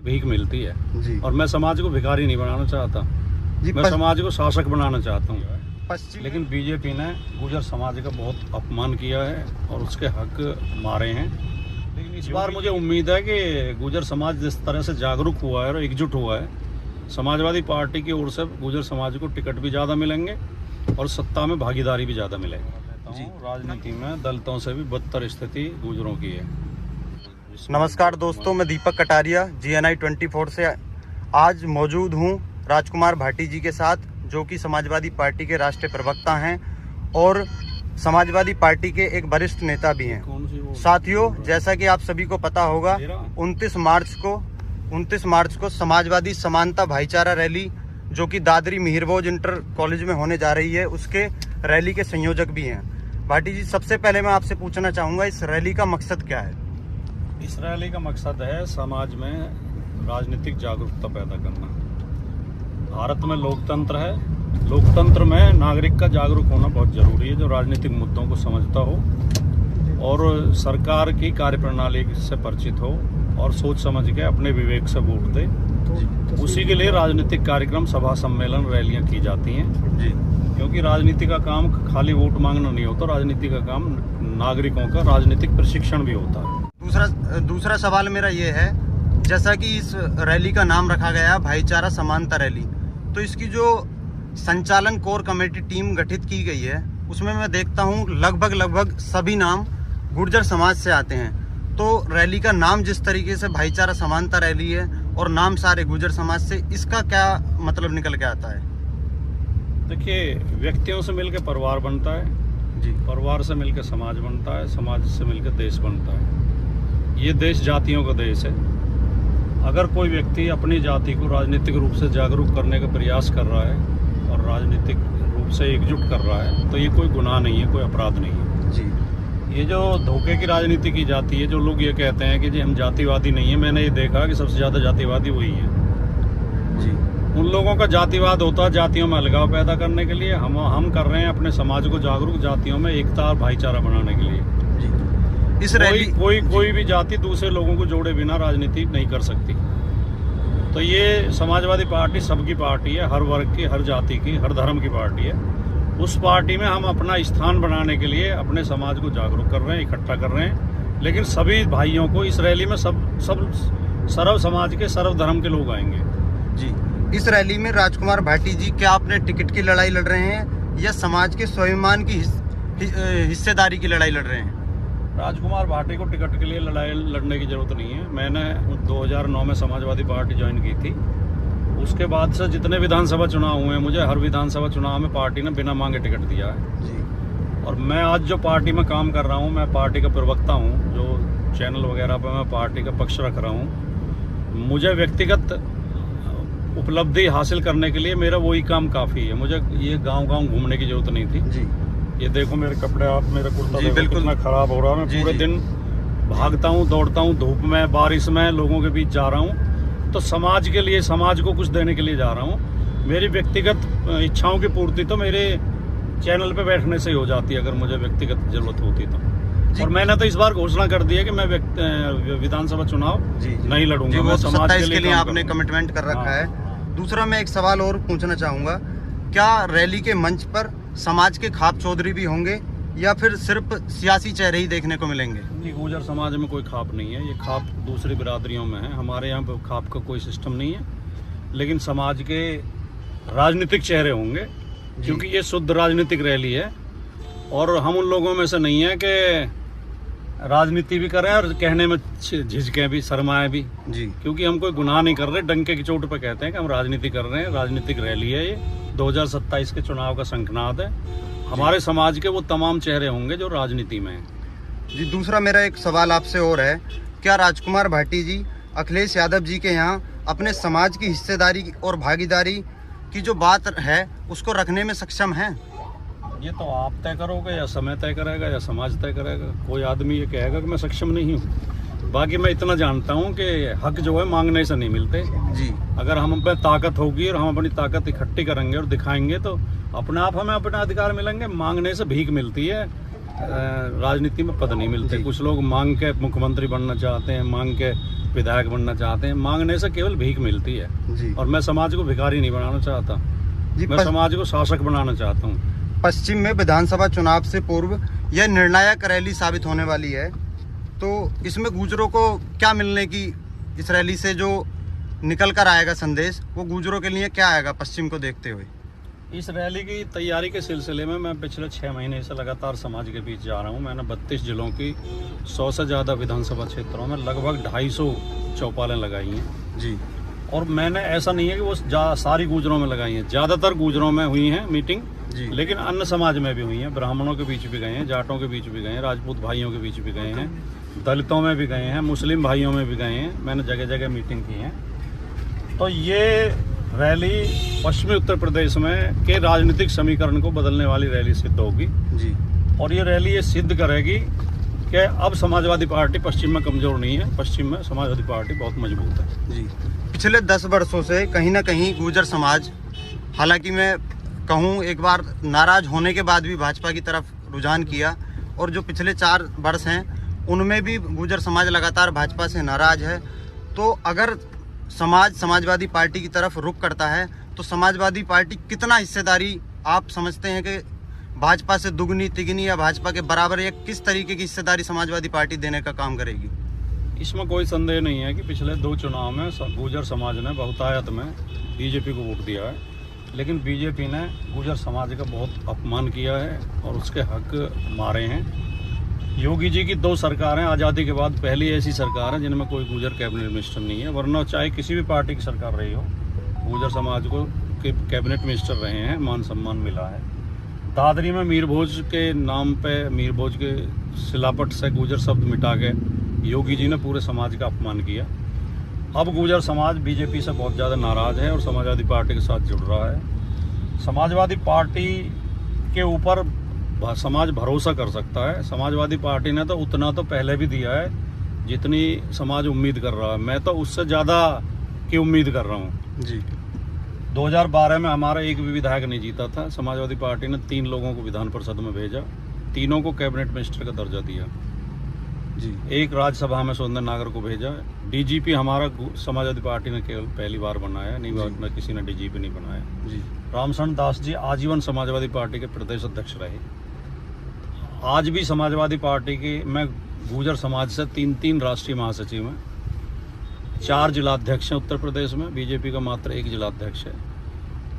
भीख मिलती है जी। और मैं समाज को भिखारी नहीं बनाना चाहता जी, मैं समाज को शासक बनाना चाहता हूँ। पश्चिम लेकिन बीजेपी ने गुर्जर समाज का बहुत अपमान किया है और उसके हक मारे हैं। लेकिन इस बार मुझे उम्मीद है कि गुर्जर समाज जिस तरह से जागरूक हुआ है और एकजुट हुआ है, समाजवादी पार्टी की ओर से गुर्जर समाज को टिकट भी ज़्यादा मिलेंगे और सत्ता में भागीदारी भी ज़्यादा मिलेगी। जी, राजनीति में दलितों से भी बदतर स्थिति गुर्जरों की है। नमस्कार दोस्तों, मैं दीपक कटारिया GNI 24 से आज मौजूद हूँ राजकुमार भाटी जी के साथ, जो कि समाजवादी पार्टी के राष्ट्रीय प्रवक्ता हैं और समाजवादी पार्टी के एक वरिष्ठ नेता भी हैं। साथियों, जैसा कि आप सभी को पता होगा, 29 मार्च को समाजवादी समानता भाईचारा रैली, जो कि दादरी मिहिरभोज इंटर कॉलेज में होने जा रही है, उसके रैली के संयोजक भी हैं। भाटी जी, सबसे पहले मैं आपसे पूछना चाहूँगा, इस रैली का मकसद क्या है? इस रैली का मकसद है समाज में राजनीतिक जागरूकता पैदा करना। भारत में लोकतंत्र है, लोकतंत्र में नागरिक का जागरूक होना बहुत जरूरी है, जो राजनीतिक मुद्दों को समझता हो और सरकार की कार्यप्रणाली से परिचित हो और सोच समझ के अपने विवेक से वोट दे। उसी के लिए राजनीतिक कार्यक्रम, सभा, सम्मेलन, रैलियां की जाती हैं जी। क्योंकि राजनीति का काम खाली वोट मांगना नहीं होता, राजनीति का काम नागरिकों का राजनीतिक प्रशिक्षण भी होता है। दूसरा सवाल मेरा ये है, जैसा कि इस रैली का नाम रखा गया है भाईचारा समानता रैली, तो इसकी जो संचालन कोर कमेटी टीम गठित की गई है, उसमें मैं देखता हूँ लगभग सभी नाम गुर्जर समाज से आते हैं। तो रैली का नाम जिस तरीके से भाईचारा समानता रैली है और नाम सारे गुर्जर समाज से, इसका क्या मतलब निकल के आता है? देखिए, व्यक्तियों से मिलकर परिवार बनता है जी, परिवार से मिलकर समाज बनता है, समाज से मिलकर देश बनता है। ये देश जातियों का देश है। अगर कोई व्यक्ति अपनी जाति को राजनीतिक रूप से जागरूक करने का प्रयास कर रहा है और राजनीतिक रूप से एकजुट कर रहा है, तो ये कोई गुनाह नहीं है, कोई अपराध नहीं है जी। ये जो धोखे की राजनीति की जाती है, जो लोग ये कहते हैं कि जी हम जातिवादी नहीं है, मैंने ये देखा कि सबसे ज़्यादा जातिवादी वही है जी। उन लोगों का जातिवाद होता है जातियों में अलगाव पैदा करने के लिए। हम कर रहे हैं अपने समाज को जागरूक, जातियों में एकता और भाईचारा बनाने के लिए जी। इस रैली कोई भी जाति दूसरे लोगों को जोड़े बिना राजनीति नहीं कर सकती। तो ये समाजवादी पार्टी सबकी पार्टी है, हर वर्ग की, हर जाति की, हर धर्म की पार्टी है। उस पार्टी में हम अपना स्थान बनाने के लिए अपने समाज को जागरूक कर रहे हैं, इकट्ठा कर रहे हैं। लेकिन सभी भाइयों को इस रैली में सब सर्व समाज के, सर्व धर्म के लोग आएंगे जी। इस रैली में राजकुमार भाटी जी, क्या अपने टिकट की लड़ाई लड़ रहे हैं या समाज के स्वाभिमान की हिस्सेदारी की लड़ाई लड़ रहे हैं? राजकुमार भाटी को टिकट के लिए लड़ाई लड़ने की जरूरत नहीं है। मैंने 2009 में समाजवादी पार्टी ज्वाइन की थी। उसके बाद से जितने विधानसभा चुनाव हुए हैं, मुझे हर विधानसभा चुनाव में पार्टी ने बिना मांगे टिकट दिया है जी। और मैं आज जो पार्टी में काम कर रहा हूँ, मैं पार्टी का प्रवक्ता हूँ, जो चैनल वगैरह पर मैं पार्टी का पक्ष रख रहा हूँ। मुझे व्यक्तिगत उपलब्धि हासिल करने के लिए मेरा वही काम काफ़ी है। मुझे ये गाँव घूमने की जरूरत नहीं थी जी। ये देखो मेरे कपड़े, आप मेरा कुर्ता बिल्कुल कितना खराब हो रहा है। मैं पूरे दिन भागता हूँ, दौड़ता हूँ, धूप में, बारिश में, लोगों के बीच जा रहा हूँ, तो समाज के लिए, समाज को कुछ देने के लिए जा रहा हूँ। मेरी व्यक्तिगत इच्छाओं की पूर्ति तो मेरे चैनल पे बैठने से ही हो जाती है, अगर मुझे व्यक्तिगत जरूरत होती तो। और मैंने तो इस बार घोषणा कर दी है कि मैं विधानसभा चुनाव नहीं लड़ूंगा। मैं समाज के लिए आपने कमिटमेंट कर रखा है। दूसरा, मैं एक सवाल और पूछना चाहूँगा, क्या रैली के मंच पर समाज के खाप चौधरी भी होंगे या फिर सिर्फ सियासी चेहरे ही देखने को मिलेंगे? गुर्जर समाज में कोई खाप नहीं है, ये खाप दूसरी बिरादरियों में है। हमारे यहाँ पे खाप का कोई सिस्टम नहीं है। लेकिन समाज के राजनीतिक चेहरे होंगे, क्योंकि ये शुद्ध राजनीतिक रैली है। और हम उन लोगों में से नहीं है कि राजनीति भी कर रहे हैं और कहने में झिझकें भी, शर्माएं भी जी। क्योंकि हम कोई गुनाह नहीं कर रहे, डंके की चोट पे कहते हैं कि हम राजनीति कर रहे हैं। राजनीतिक रैली है ये, 2027 के चुनाव का शंखनाद है। हमारे समाज के वो तमाम चेहरे होंगे जो राजनीति में हैं जी। दूसरा मेरा एक सवाल आपसे और है, क्या राजकुमार भाटी जी अखिलेश यादव जी के यहाँ अपने समाज की हिस्सेदारी और भागीदारी की जो बात है उसको रखने में सक्षम हैं? ये तो आप तय करोगे, या समय तय करेगा, या समाज तय करेगा। कोई आदमी ये कहेगा कि मैं सक्षम नहीं हूँ। बाकी मैं इतना जानता हूँ कि हक जो है मांगने से नहीं मिलते जी। अगर हम पे ताकत होगी और हम अपनी ताकत इकट्ठी करेंगे और दिखाएंगे, तो अपने आप हमें अपना अधिकार मिलेंगे। मांगने से भीख मिलती है, राजनीति में पद नहीं मिलते। कुछ लोग मांग के मुख्यमंत्री बनना चाहते हैं, मांग के विधायक बनना चाहते हैं। मांगने से केवल भीख मिलती है जी। और मैं समाज को भिखारी नहीं बनाना चाहता जी। मैं समाज को शासक बनाना चाहता हूँ। पश्चिम में विधानसभा चुनाव से पूर्व यह निर्णायक रैली साबित होने वाली है, तो इसमें गुर्जरों को क्या मिलने की, इस रैली से जो निकल कर आएगा संदेश, वो गुर्जरों के लिए क्या आएगा पश्चिम को देखते हुए? इस रैली की तैयारी के सिलसिले में मैं पिछले 6 महीने से लगातार समाज के बीच जा रहा हूँ। मैंने 32 जिलों की 100 से ज़्यादा विधानसभा क्षेत्रों में लगभग 250 चौपालें लगाई हैं जी। और मैंने ऐसा नहीं है कि वो सारी गुजरों में लगाई हैं, ज़्यादातर गुजरों में हुई हैं मीटिंग जी। लेकिन अन्य समाज में भी हुई हैं, ब्राह्मणों के बीच भी गए हैं, जाटों के बीच भी गए हैं, राजपूत भाइयों के बीच भी गए हैं, दलितों में भी गए हैं, मुस्लिम भाइयों में भी गए हैं। मैंने जगह जगह मीटिंग की है। तो ये रैली पश्चिमी उत्तर प्रदेश में के राजनीतिक समीकरण को बदलने वाली रैली सिद्ध होगी जी। और ये रैली ये सिद्ध करेगी कि अब समाजवादी पार्टी पश्चिम में कमजोर नहीं है, पश्चिम में समाजवादी पार्टी बहुत मजबूत है जी। पिछले 10 वर्षों से कहीं ना कहीं गुर्जर समाज, हालांकि मैं कहूँ एक बार नाराज होने के बाद भी भाजपा की तरफ रुझान किया, और जो पिछले 4 वर्ष हैं उनमें भी गुर्जर समाज लगातार भाजपा से नाराज है। तो अगर समाजवादी पार्टी की तरफ रुख करता है तो समाजवादी पार्टी कितना हिस्सेदारी आप समझते हैं कि भाजपा से दुगनी तिगनी या भाजपा के बराबर, या किस तरीके की हिस्सेदारी समाजवादी पार्टी देने का काम करेगी? इसमें कोई संदेह नहीं है कि पिछले 2 चुनाव में गुर्जर समाज ने बहुतायत में बीजेपी को वोट दिया है, लेकिन बीजेपी ने गुर्जर समाज का बहुत अपमान किया है और उसके हक मारे हैं। योगी जी की 2 सरकारें आज़ादी के बाद पहली ऐसी सरकार है जिनमें कोई गुर्जर कैबिनेट मिनिस्टर नहीं है, वरना चाहे किसी भी पार्टी की सरकार रही हो, गुर्जर समाज को कैबिनेट मिनिस्टर रहे हैं, मान सम्मान मिला है। दादरी में मीर भोज के नाम पे, मीर भोज के सिलापट से गुर्जर शब्द मिटा के योगी जी ने पूरे समाज का अपमान किया। अब गुर्जर समाज बीजेपी से बहुत ज़्यादा नाराज़ है और समाजवादी पार्टी के साथ जुड़ रहा है। समाजवादी पार्टी के ऊपर समाज भरोसा कर सकता है। समाजवादी पार्टी ने तो उतना तो पहले भी दिया है जितनी समाज उम्मीद कर रहा है। मैं तो उससे ज़्यादा की उम्मीद कर रहा हूँ जी। 2012 में हमारा एक भी विधायक नहीं जीता था। समाजवादी पार्टी ने 3 लोगों को विधान परिषद में भेजा, तीनों को कैबिनेट मिनिस्टर का दर्जा दिया जी। एक राज्यसभा में सुरेंद्र नागर को भेजा। डीजीपी हमारा समाजवादी पार्टी ने केवल पहली बार बनाया, नहीं किसी ने डीजीपी नहीं बनाया जी। रामशरण दास जी आजीवन समाजवादी पार्टी के प्रदेश अध्यक्ष रहे। आज भी समाजवादी पार्टी की मैं गुर्जर समाज से 3 राष्ट्रीय महासचिव हैं, 4 जिलाध्यक्ष हैं उत्तर प्रदेश में, बीजेपी का मात्र 1 जिलाध्यक्ष है,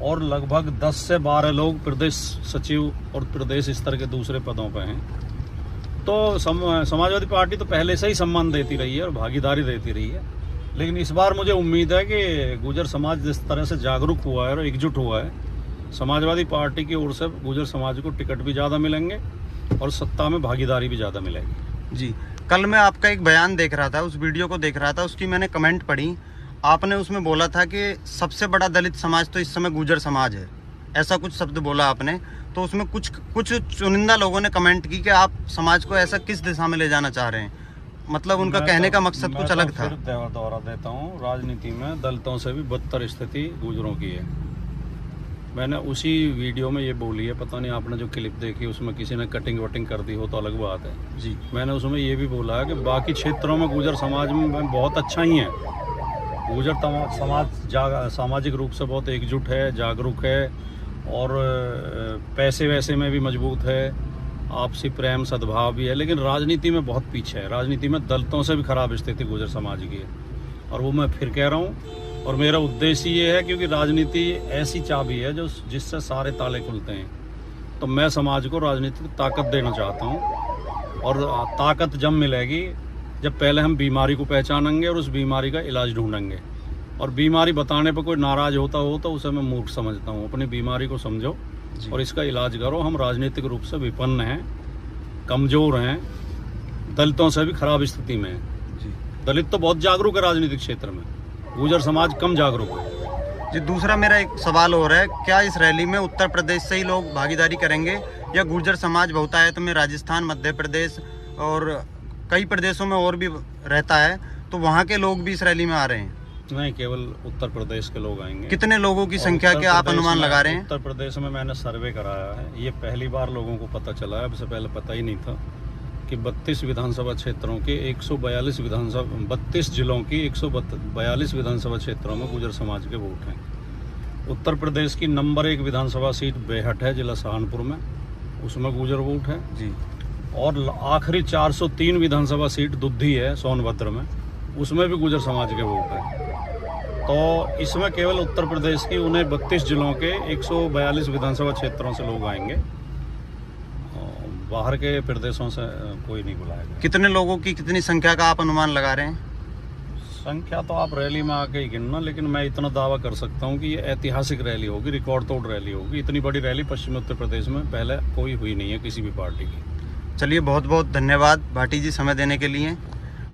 और लगभग 10 से 12 लोग प्रदेश सचिव और प्रदेश स्तर के दूसरे पदों पर हैं। तो समाजवादी पार्टी तो पहले से ही सम्मान देती रही है और भागीदारी देती रही है, लेकिन इस बार मुझे उम्मीद है कि गुर्जर समाज जिस तरह से जागरूक हुआ है और एकजुट हुआ है, समाजवादी पार्टी की ओर से गुर्जर समाज को टिकट भी ज़्यादा मिलेंगे और सत्ता में भागीदारी भी ज़्यादा मिलेगी जी। कल मैं आपका एक बयान देख रहा था, उस वीडियो को देख रहा था, उसकी मैंने कमेंट पढ़ी। आपने उसमें बोला था कि सबसे बड़ा दलित समाज तो इस समय गुर्जर समाज है, ऐसा कुछ शब्द बोला आपने। तो उसमें कुछ चुनिंदा लोगों ने कमेंट की कि आप समाज को ऐसा किस दिशा में ले जाना चाह रहे हैं, मतलब उनका कहने का मकसद कुछ अलग था। दोहरा देता हूँ, राजनीति में दलितों से भी बदतर स्थिति गुर्जरों की है। मैंने उसी वीडियो में ये बोली है, पता नहीं आपने जो क्लिप देखी उसमें किसी ने कटिंग वटिंग कर दी हो तो अलग बात है जी। मैंने उसमें ये भी बोला है कि बाकी क्षेत्रों में गुर्जर समाज में बहुत अच्छा ही है। गुर्जर समाज सामाजिक रूप से बहुत एकजुट है, जागरूक है और पैसे वैसे में भी मजबूत है, आपसी प्रेम सद्भाव भी है, लेकिन राजनीति में बहुत पीछे है। राजनीति में दलितों से भी खराब स्थिति गुर्जर समाज की है, और वो मैं फिर कह रहा हूँ। और मेरा उद्देश्य ये है, क्योंकि राजनीति ऐसी चाबी है जो जिससे सारे ताले खुलते हैं, तो मैं समाज को राजनीतिक ताकत देना चाहता हूँ। और ताकत जब मिलेगी जब पहले हम बीमारी को पहचानेंगे और उस बीमारी का इलाज ढूंढेंगे। और बीमारी बताने पर कोई नाराज होता हो तो उसे मैं मूर्ख समझता हूँ। अपनी बीमारी को समझो और इसका इलाज करो। हम राजनीतिक रूप से विपन्न हैं, कमज़ोर हैं, दलितों से भी खराब स्थिति में हैं। दलित तो बहुत जागरूक है राजनीतिक क्षेत्र में, गुर्जर समाज कम जागरूक है जी। दूसरा मेरा एक सवाल और है, क्या इस रैली में उत्तर प्रदेश से ही लोग भागीदारी करेंगे या गुर्जर समाज बहुतायत में राजस्थान, मध्य प्रदेश और कई प्रदेशों में और भी रहता है, तो वहाँ के लोग भी इस रैली में आ रहे हैं? नहीं, केवल उत्तर प्रदेश के लोग आएंगे। कितने लोगों की संख्या के आप अनुमान लगा रहे हैं? उत्तर प्रदेश में मैंने सर्वे कराया है, ये पहली बार लोगों को पता चला है, अब से पहले पता ही नहीं था। कि 32 विधानसभा क्षेत्रों के 142 विधानसभा 32 जिलों की 142 विधानसभा क्षेत्रों में गुर्जर समाज के वोट हैं। उत्तर प्रदेश की नंबर 1 विधानसभा सीट बेहट है, जिला सहारनपुर में, उसमें गुर्जर वोट है जी। और आखिरी 403 विधानसभा सीट दुद्धी है सोनभद्र में, उसमें भी गुर्जर समाज के वोट है। तो इसमें केवल उत्तर प्रदेश की उन्हें 32 जिलों के 142 विधानसभा क्षेत्रों से लोग आएंगे, बाहर के प्रदेशों से कोई नहीं बुलाएगा। कितने लोगों की, कितनी संख्या का आप अनुमान लगा रहे हैं? संख्या तो आप रैली में आके ही गिनना, लेकिन मैं इतना दावा कर सकता हूँ कि ये ऐतिहासिक रैली होगी, रिकॉर्ड तोड़ रैली होगी। इतनी बड़ी रैली पश्चिमी उत्तर प्रदेश में पहले कोई हुई नहीं है किसी भी पार्टी की। चलिए, बहुत बहुत धन्यवाद भाटी जी समय देने के लिए।